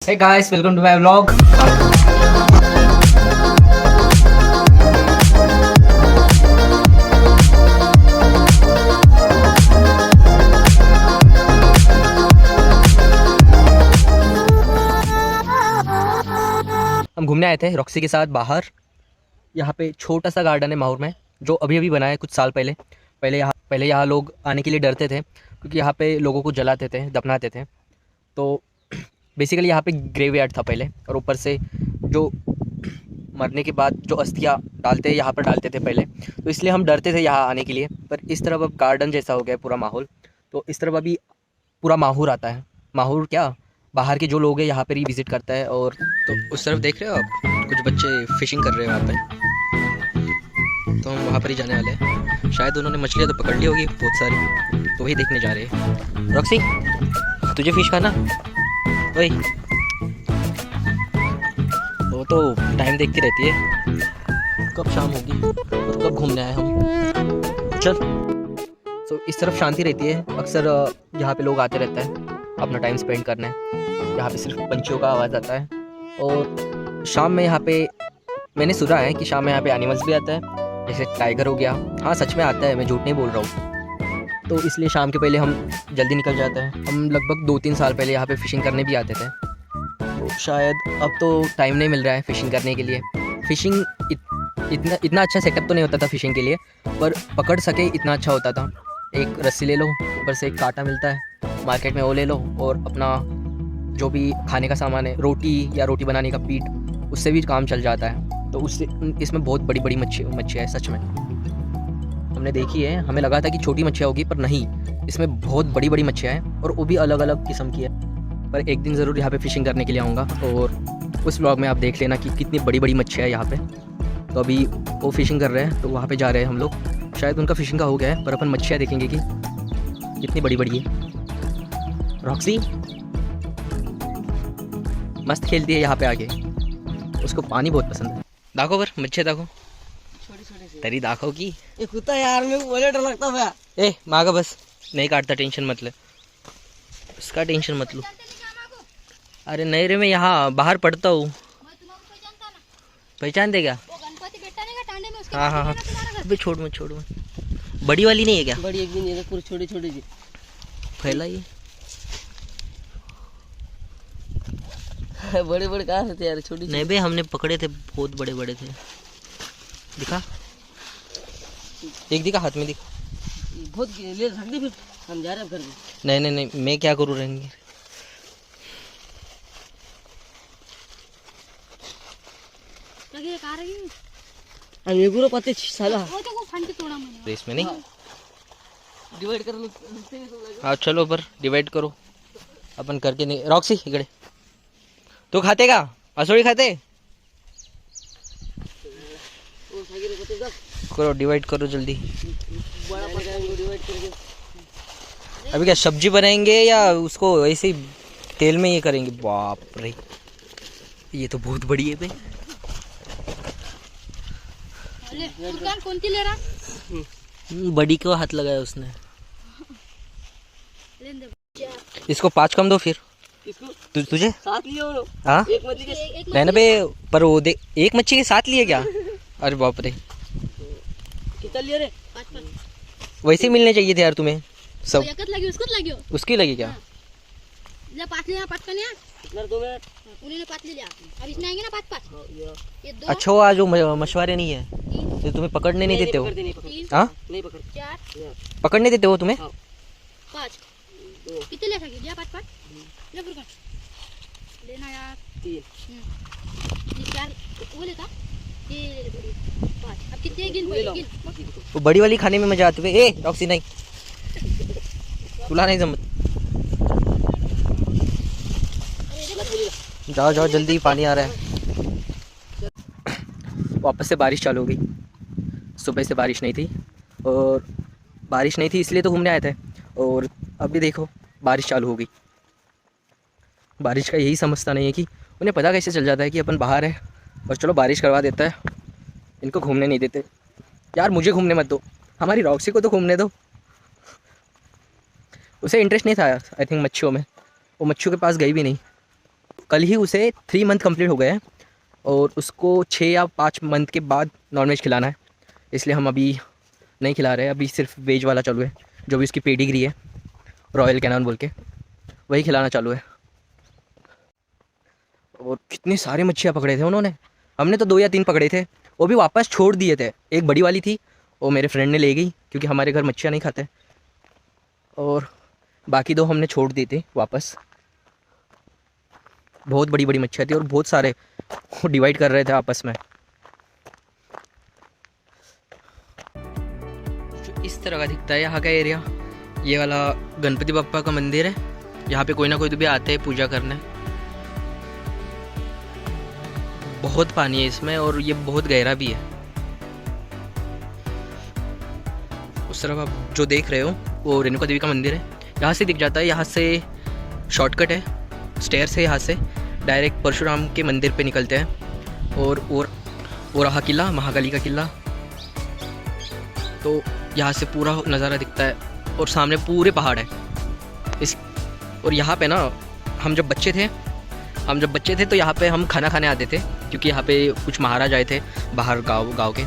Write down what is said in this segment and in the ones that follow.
Hey guys, welcome to my vlog. हम घूमने आए थे रॉक्सी के साथ बाहर। यहाँ पे छोटा सा गार्डन है माहौर में, जो अभी अभी बना है कुछ साल पहले। पहले यहाँ लोग आने के लिए डरते थे क्योंकि यहाँ पे लोगों को जलाते थे, दफनाते थे। तो बेसिकली यहाँ पे ग्रेवयार्ड था पहले, और ऊपर से जो मरने के बाद जो अस्थियाँ डालते हैं यहाँ पर डालते थे पहले, तो इसलिए हम डरते थे यहाँ आने के लिए। पर इस तरफ अब गार्डन जैसा हो गया है पूरा माहौल, तो इस तरफ अभी पूरा माहौर आता है। माहौर क्या, बाहर के जो लोग हैं यहाँ पर ही विज़िट करता है। और तो उस तरफ देख रहे हो आप, कुछ बच्चे फिशिंग कर रहे हैं वहाँ पे, तो हम वहाँ पर ही जाने वाले हैं। शायद उन्होंने मछलियाँ तो पकड़ ली होगी बहुत सारी, तो वही देखने जा रहे हैं। रॉक्सी, तुझे फिश खाना? वही वो तो टाइम देखती रहती है कब शाम होगी और कब घूमने आए हम। चल। तो इस तरफ शांति रहती है, अक्सर यहाँ पे लोग आते रहते हैं अपना टाइम स्पेंड करने। यहाँ पे सिर्फ पंछियों का आवाज़ आता है। और शाम में यहाँ पे मैंने सुना है कि शाम में यहाँ पे एनिमल्स भी आता है, जैसे टाइगर हो गया। हाँ सच में आता है, मैं झूठ नहीं बोल रहा हूँ। तो इसलिए शाम के पहले हम जल्दी निकल जाते हैं। हम लगभग 2-3 साल पहले यहाँ पे फ़िशिंग करने भी आते थे, तो शायद अब तो टाइम नहीं मिल रहा है फ़िशिंग करने के लिए। फ़िशिंग इतना अच्छा सेटअप तो नहीं होता था फ़िशिंग के लिए, पर पकड़ सके इतना अच्छा होता था। एक रस्सी ले लो, ऊपर से एक कांटा मिलता है मार्केट में, वो ले लो, और अपना जो भी खाने का सामान है, रोटी या रोटी बनाने का पीठ, उससे भी काम चल जाता है। तो उससे इसमें बहुत बड़ी बड़ी मच्छी है सच में। हमने देखी है, हमें लगा था कि छोटी मच्छियाँ होगी, पर नहीं, इसमें बहुत बड़ी बड़ी मच्छियाँ हैं, और वो भी अलग अलग किस्म की है। पर एक दिन ज़रूर यहाँ पे फ़िशिंग करने के लिए आऊँगा, और उस व्लॉग में आप देख लेना कि कितनी बड़ी बड़ी मच्छियाँ है यहाँ पे। तो अभी वो फ़िशिंग कर रहे हैं, तो वहाँ पे जा रहे हैं हम लोग। शायद उनका फ़िशिंग का हो गया है, पर अपन मच्छियाँ देखेंगे कि कितनी बड़ी बड़ी है। रॉक्सी मस्त खेलती है यहाँ पे आके, उसको पानी बहुत पसंद है। दाखो पर मच्छियाँ दाखो, तरी दाखो की। ये कुत्ता यार मेरे को बहुत डर लगता है। ए माँ का बस नहीं काटता, टेंशन मत ले, उसका टेंशन मत लो। अरे नहीं रे, मैं यहाँ बाहर पढ़ता हूँ। पहचान दे क्या? हाँ हाँ हाँ, अभी छोड़ मत। बड़ी वाली नहीं है क्या? बड़ी एक भी नहीं है, पूरी छोटी छोटी सी फैला ये। बड़े बड़े कहाँ से थे यार, छोटी नहीं बे, हमने पकड़े थे, बहुत बड़े बड़े थे। दिखा, एक दिखा हाथ में, दिखा। बहुत ले रख दे, फिर हम जा रहे हैं घर में। नहीं, मैं क्या करूँ रहेंगे। हम ये पूरा पत्ते साला इसमें नहीं डिवाइड कर लो। हाँ चलो, पर डिवाइड करो अपन करके। नहीं रॉक्सी इकडे, तू खाते का? असोळी खाते? करो, डिवाइड करो जल्दी। बड़ा पत्ता डिवाइड करके अभी क्या सब्जी बनाएंगे या उसको ऐसे ही तेल में ये करेंगे? बाप रे, ये तो बहुत बड़ी है बे। कोणती ले रहा? बड़ी को हाथ लगाया उसने। इसको 5 कम दो फिर। इसको तुझे साथ लिए हो? हाँ एक मछली के नहीं ना बे, पर वो देख, एक मच्छी के साथ लिए क्या? अरे बाप रे, कितना लिए रे? 5 वैसे ही मिलने चाहिए थे यार तुम्हें सब। एकच लगी, उसकोच लगी हो. उसकी लगी क्या? ले 5 लिया, 5 कन्या. कितना 2 मिनट? उन्होंने 5 ले लिया. अब इसमें आएंगे ना 5. ये 2. अच्छा, वो आज वो मछुआरे नहीं है, 3 तो तुम्हें पकड़ने नहीं देते हो? नहीं पकड़, हाँ, नहीं पकड़। 4 पकड़ने देते हो तुम्हें? 5 कितने ले सके? लिया 5 ले फुरकन लेना यार. 3 ये 4 वो लेता. ये 5. अब कितने गिन ले लो। गिन. वो बड़ी वाली खाने में मजा आती है। ए रॉक्सी नहीं, तुला नहीं जमत। जाओ जल्दी, पानी आ रहा है। वापस से बारिश चालू हो गई। सुबह से बारिश नहीं थी, और बारिश नहीं थी इसलिए तो घूमने आए थे, और अभी देखो बारिश चालू हो गई। बारिश का यही समझता नहीं है कि उन्हें पता कैसे चल जाता है कि अपन बाहर है, और चलो बारिश करवा देता है। इनको घूमने नहीं देते यार, मुझे घूमने मत दो, हमारी रॉक्सी को तो घूमने दो। उसे इंटरेस्ट नहीं था आई थिंक मच्छियों में, वो मच्छियों के पास गई भी नहीं। कल ही उसे 3 मंथ कंप्लीट हो गए हैं और उसको 6 या 5 मंथ के बाद नॉनवेज खिलाना है, इसलिए हम अभी नहीं खिला रहे हैं। अभी सिर्फ वेज वाला चालू है, जो भी उसकी पेडिग्री है रॉयल कैनन बोल के, वही खिलाना चालू है। और कितने सारे मच्छियाँ पकड़े थे उन्होंने, हमने तो 2 या 3 पकड़े थे, वो भी वापस छोड़ दिए थे। एक बड़ी वाली थी, वो मेरे फ्रेंड ने ले गई क्योंकि हमारे घर मच्छियाँ नहीं खाते, और बाकी 2 हमने छोड़ दी थी वापस। बहुत बड़ी बड़ी मच्छियाँ थी और बहुत सारे वो डिवाइड कर रहे थे आपस में। जो इस तरह का दिखता है यहाँ का एरिया, ये वाला गणपति बप्पा का मंदिर है। यहाँ पे कोई ना कोई तो भी आते हैं पूजा करने। बहुत पानी है इसमें और ये बहुत गहरा भी है। उस तरफ आप जो देख रहे हो वो रेणुका देवी का मंदिर है, यहाँ से दिख जाता है। यहाँ से शॉर्टकट है, स्टेयर से यहाँ से डायरेक्ट परशुराम के मंदिर पे निकलते हैं। और रहा किला, महाकाली का किला, तो यहाँ से पूरा नज़ारा दिखता है और सामने पूरे पहाड़ है। और यहाँ पे ना हम जब बच्चे थे तो यहाँ पे हम खाना खाने आते थे, क्योंकि यहाँ पे कुछ महाराज आए थे बाहर गांव के,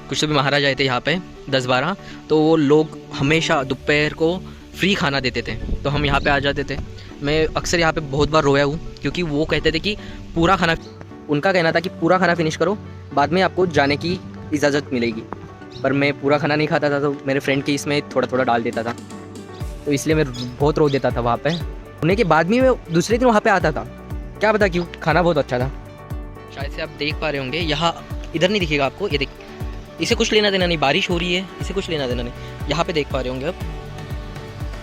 कुछ तो भी महाराज आए थे यहाँ पे 10-12, तो वो लोग हमेशा दोपहर को फ्री खाना देते थे, तो हम यहाँ पे आ जाते थे। मैं अक्सर यहाँ पे बहुत बार रोया हूँ, क्योंकि वो कहते थे कि पूरा खाना, उनका कहना था कि पूरा खाना फिनिश करो, बाद में आपको जाने की इजाज़त मिलेगी। पर मैं पूरा खाना नहीं खाता था, तो मेरे फ्रेंड के इसमें थोड़ा थोड़ा डाल देता था, तो इसलिए मैं बहुत रो देता था वहाँ पे। होने के बाद भी मैं दूसरे दिन वहाँ पे आता था, क्या पता क्यों, खाना बहुत अच्छा था। शायद से आप देख पा रहे होंगे, यहाँ इधर नहीं दिखेगा आपको, ये देख, इसे कुछ लेना देना नहीं, बारिश हो रही है, इसे कुछ लेना देना नहीं। यहाँ पे देख पा रहे होंगे आप,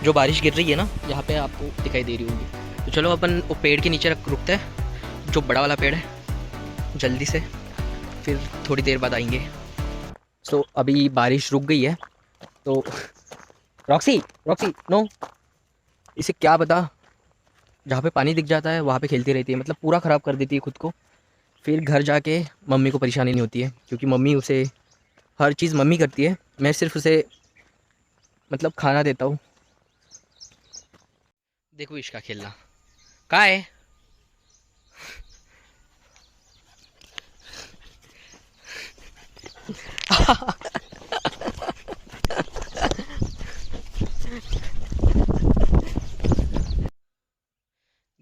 जो बारिश गिर रही है ना, यहाँ पे आपको दिखाई दे रही होगी। तो चलो अपन वो पेड़ के नीचे रुकते हैं, जो बड़ा वाला पेड़ है, जल्दी से, फिर थोड़ी देर बाद आएंगे। सो अभी बारिश रुक गई है, तो रॉक्सी नो, इसे क्या पता, जहाँ पे पानी दिख जाता है वहाँ पे खेलती रहती है, मतलब पूरा ख़राब कर देती है खुद को। फिर घर जाके मम्मी को परेशानी नहीं होती है, क्योंकि मम्मी उसे हर चीज़ मम्मी करती है, मैं सिर्फ उसे मतलब खाना देता हूँ। देखो इसका खेलना कहाँ है।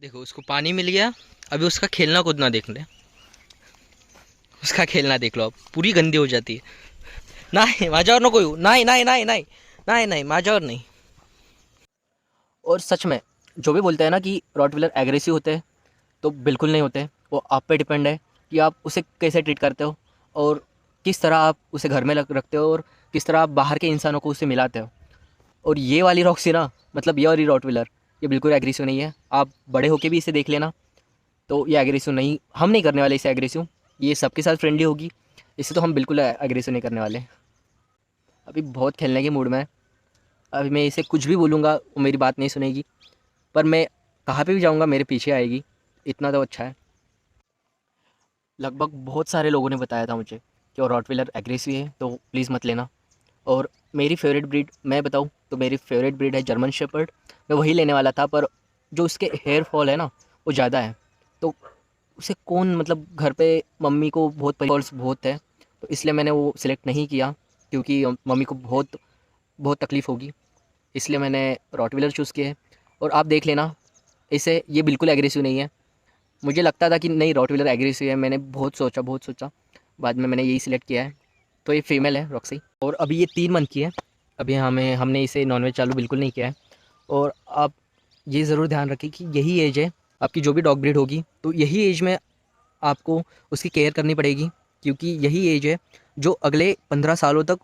देखो उसको पानी मिल गया, अभी उसका खेलना कूदना देख ले, उसका खेलना देख लो, अब पूरी गंदी हो जाती है। नहीं माझ्यावर नको येऊ, नहीं माझ्यावर नहीं। और सच में जो भी बोलते हैं ना कि रॉटविलर एग्रेसिव होते हैं, तो बिल्कुल नहीं होते। वो आप पे डिपेंड है कि आप उसे कैसे ट्रीट करते हो और किस तरह आप उसे घर में रखते हो और किस तरह आप बाहर के इंसानों को उससे मिलाते हो। और ये वाली रॉक्सी ना, मतलब ये वाली रॉटविलर, ये बिल्कुल एग्रेसिव नहीं है। आप बड़े होके भी इसे देख लेना, तो ये एग्रेसिव नहीं, हम नहीं करने वाले इसे एग्रेसिव। ये सबके साथ फ्रेंडली होगी, इसे तो हम बिल्कुल एग्रेसिव नहीं करने वाले। अभी बहुत खेलने के मूड में है, अभी मैं इसे कुछ भी बोलूँगा वो मेरी बात नहीं सुनेगी, पर मैं कहाँ पे भी जाऊँगा मेरे पीछे आएगी, इतना तो अच्छा है। लगभग बहुत सारे लोगों ने बताया था मुझे कि वो रॉटविलर एग्रेसिव है, तो प्लीज़ मत लेना। और मेरी फेवरेट ब्रीड मैं बताऊँ तो मेरी फेवरेट ब्रीड है जर्मन शेपर्ड, मैं वही लेने वाला था, पर जो उसके हेयर फॉल है ना वो ज़्यादा है, तो उसे कौन, मतलब घर पे मम्मी को बहुत फॉल्स बहुत है, तो इसलिए मैंने वो सिलेक्ट नहीं किया, क्योंकि मम्मी को बहुत बहुत तकलीफ़ होगी, इसलिए मैंने रॉटविलर चूज़ किया है। और आप देख लेना इसे, ये बिल्कुल एग्रेसिव नहीं है। मुझे लगता था कि नहीं रॉटविलर एग्रेसिव है, मैंने बहुत सोचा, बाद में मैंने यही सिलेक्ट किया है। तो ये फीमेल है रॉक्सी, और अभी ये 3 मंथ की है। अभी हमने इसे नॉनवेज चालू बिल्कुल नहीं किया है। और आप ये ज़रूर ध्यान रखें कि यही एज है आपकी, जो भी डॉग ब्रीड होगी तो यही एज में आपको उसकी केयर करनी पड़ेगी, क्योंकि यही एज है जो अगले 15 सालों तक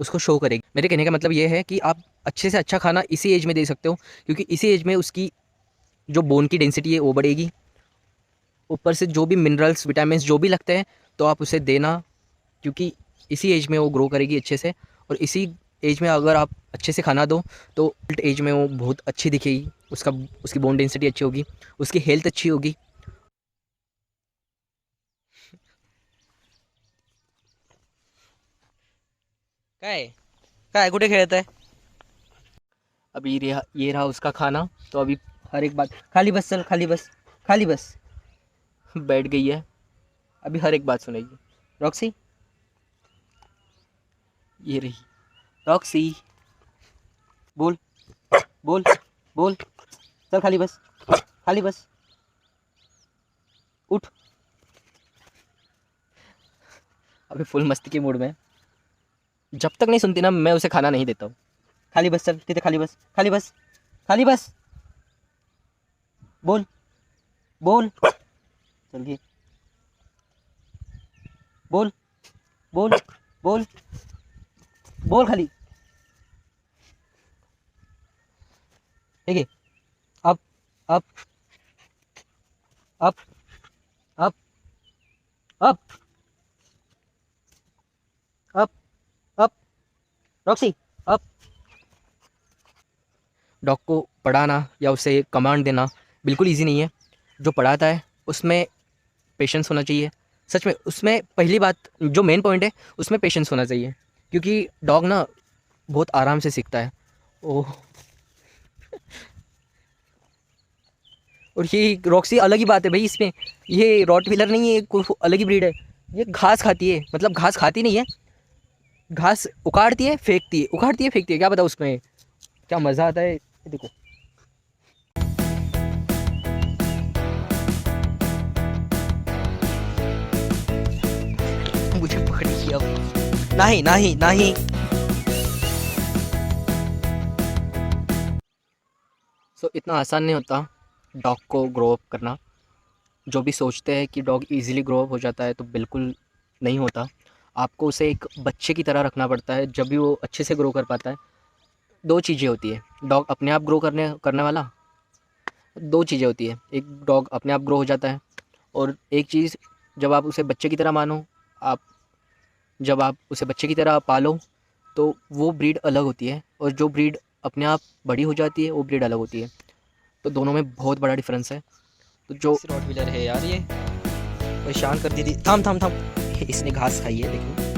उसको शो करेगी। मेरे कहने का मतलब ये है कि आप अच्छे से अच्छा खाना इसी एज में दे सकते हो, क्योंकि इसी एज में उसकी जो बोन की डेंसिटी है वो बढ़ेगी, ऊपर से जो भी मिनरल्स विटामिन जो भी लगते हैं तो आप उसे देना, क्योंकि इसी एज में वो ग्रो करेगी अच्छे से। और इसी एज में अगर आप अच्छे से खाना दो तो ओल्ड एज में वो बहुत अच्छी दिखेगी, उसकी बोन डेंसिटी अच्छी होगी, उसकी हेल्थ अच्छी होगी। काय काय कुठे खेळत आहे? अभी ये रहा उसका खाना, तो अभी हर एक बात खाली बस, चल खाली बस, खाली बस। बैठ गई है, अभी हर एक बात सुनेगी। रॉक्सी, ये रही रॉक्सी, बोल बोल बोल, चल खाली बस, खाली बस, उठ। अभी फुल मस्ती के मूड में, जब तक नहीं सुनती ना मैं उसे खाना नहीं देता हूँ। खाली बस, चल कितने, खाली बस, खाली बस, खाली बस, बोल बोल, चल ये बोल बोल बोल बोल, खाली। ठीक है, अब अब अब अब अब अब अब रॉक्सी, अब। डॉग को पढ़ाना या उसे कमांड देना बिल्कुल इजी नहीं है। जो पढ़ाता है उसमें पेशेंस होना चाहिए। सच में उसमें पहली बात जो मेन पॉइंट है उसमें पेशेंस होना चाहिए, क्योंकि डॉग ना बहुत आराम से सीखता है। ओह, और ये रॉक्सी अलग ही बात है भाई इसमें। ये रॉटव्हीलर नहीं है, कोई अलग ही ब्रीड है। ये घास खाती है, मतलब घास खाती नहीं है, घास उखाड़ती है फेंकती है, उखाड़ती है फेंकती है। क्या पता उसमें क्या मज़ा आता है। देखो मुझे पकड़ी अब, नहीं नहीं नहीं। सो इतना आसान नहीं होता डॉग को ग्रो अप करना। जो भी सोचते हैं कि डॉग इजीली ग्रो अप हो जाता है, तो बिल्कुल नहीं होता। आपको उसे एक बच्चे की तरह रखना पड़ता है, जब भी वो अच्छे से ग्रो कर पाता है। दो चीज़ें होती है डॉग अपने आप ग्रो करने वाला, दो चीज़ें होती है। एक डॉग अपने आप ग्रो हो जाता है, और एक चीज़ जब आप उसे बच्चे की तरह मानो, आप जब आप उसे बच्चे की तरह पालो, तो वो ब्रीड अलग होती है। और जो ब्रीड अपने आप बड़ी हो जाती है वो ब्रीड अलग होती है। तो दोनों में बहुत बड़ा डिफरेंस है। तो जो रॉटव्हीलर है यार, ये परेशान कर दी थी। थाम थाम थाम, इसने घास खाई है देखो।